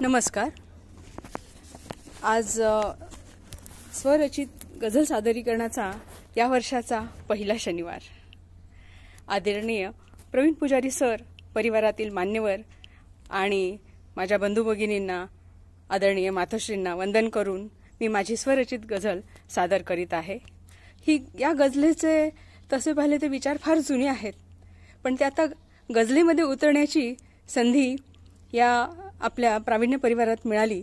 नमस्कार. आज स्वरचित गझल सादरीकरणाचा या वर्षाचा पहिला शनिवार. आदरणीय प्रवीण पुजारी सर, परिवारातील मान्यवर आणि माझ्या बंधू भगिनींना, आदरणीय मातोश्रींना वंदन करून मी माझी स्वरचित गझल सादर करीत आहे. या गझलेचे तसे पाहिले ते विचार फार जुने आहेत, पण ते आता गझलेमध्ये उतरण्याची संधी या आपल्या प्रावीण्य परिवारात मिळाली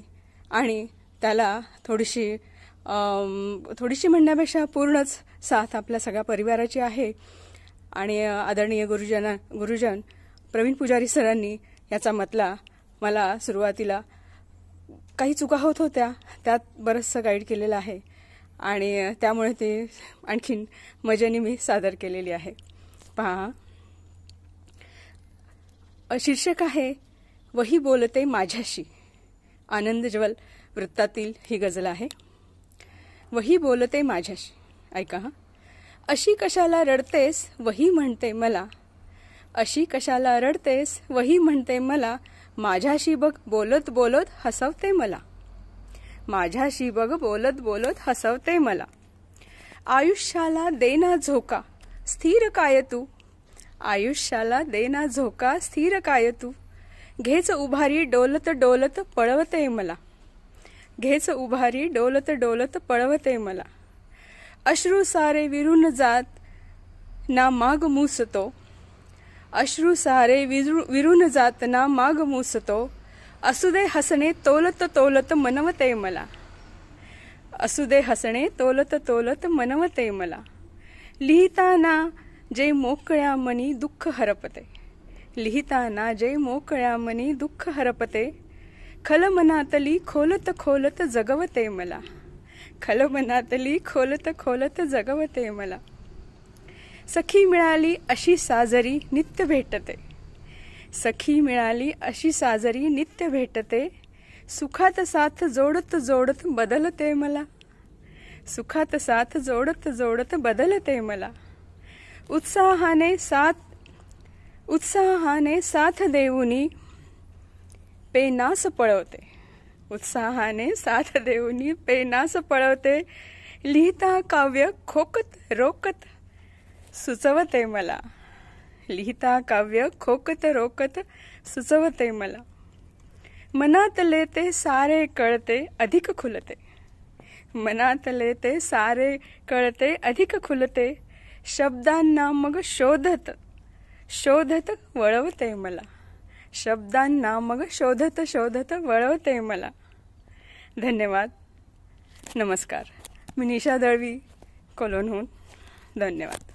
आणि त्याला थोडीशी म्हणण्यापेक्षा पूर्णच साथ आपल्या सगळ्या परिवाराची आहे. आणि आदरणीय गुरुजन प्रवीण पुजारी सरांनी याचा मतला मला सुरुवातीला काही चुका होत होत्या, त्यात बरंचसं गाईड केलेलं आहे आणि त्यामुळे ते आणखीन मजेने मी सादर केलेली आहे. पहा, शीर्षक आहे वही बोलते माझ्याशी. आनंद ज्वल वृत्तातील ही गझल आहे. वही बोलते माझ्याशी. ऐका हा. अशी कशाला रडतेस वही म्हणते मला, अशी कशाला रडतेस वही म्हणते मला, माझ्याशी बघ बोलत बोलत हसवते मला, माझ्याशी बघ बोलत बोलत हसवते मला. आयुष्याला देना झोका स्थिर काय तू, आयुष्याला देना झोका स्थिर काय तू, घेच उभारी डोलत डोलत पळवते मला, घेच उभारी डोलत डोलत पळवते मला. अश्रू सारे विरून जात ना माग मूसतो, अश्रू सारे विरून जात ना माग मूसतो, असुदे हसणे तोलत तोलत मनवते मला, असुदे हसणे तोलत तोलत मनवते मला. लिहिताना जे मोकळ्या मनी दुःख हरपते, लिहिताना जे मोकळ्या मनी दुःख हरपते, खल मनातली खोलत खोलत जगवते मला, खल मनातली खोलत खोलत जगवते मला. सखी मिळाली अशी साजरी नित्य भेटते, सखी मिळाली अशी साजरी नित्य भेटते, सुखात साथ जोडत जोडत बदलते मला, सुखात साथ जोडत जोडत बदलते मला. उत्साहाने साथ देऊनी पेनास पळवते, उत्साहाने साथ देऊनी पेनास पळवते, लिहिता काव्य खोकत रोकत सुचवते मला, लिहिता काव्य खोकत रोकत सुचवते मला. मनातले ते सारे कळते अधिक खुलते, मनातले ते सारे कळते अधिक खुलते, शब्दांना मग शोधत शोधत वळवते मला, शब्दांना मग शोधत शोधत वळवते मला. धन्यवाद. नमस्कार. मी निशा दळवी, कोलोनहून. धन्यवाद.